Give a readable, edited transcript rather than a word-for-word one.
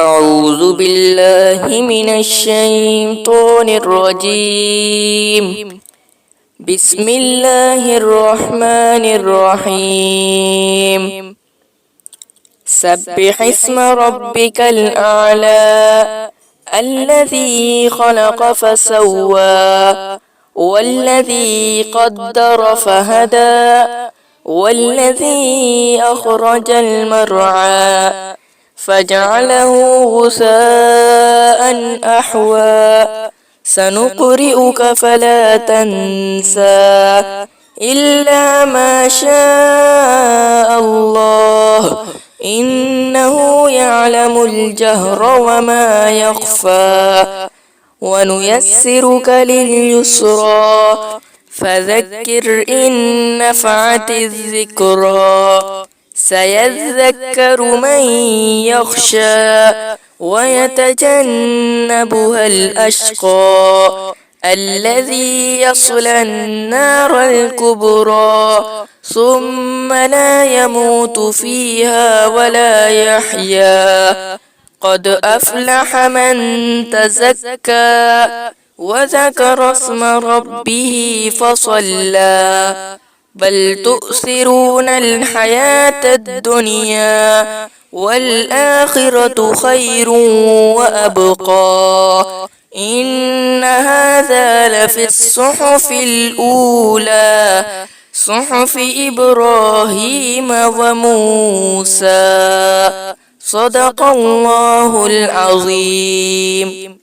أعوذ بالله من الشيطان الرجيم. بسم الله الرحمن الرحيم. سبح اسم ربك الأعلى الذي خلق فسوى والذي قدر فهدى والذي أخرج المرعى فجعله غثاء أحوى سنقرئك فلا تنسى إلا ما شاء الله إنه يعلم الجهر وما يخفى ونيسرك لليسرى فذكر إن نفعت الذكرى سيذكر من يخشى ويتجنبها الأشقى الذي يصلى النار الكبرى ثم لا يموت فيها ولا يحيا قد أفلح من تزكى وذكر اسم ربه فصلى بل تؤثرون الحياة الدنيا والآخرة خير وأبقى إن هذا لفي الصحف الأولى صحف إبراهيم وموسى صدق الله العظيم.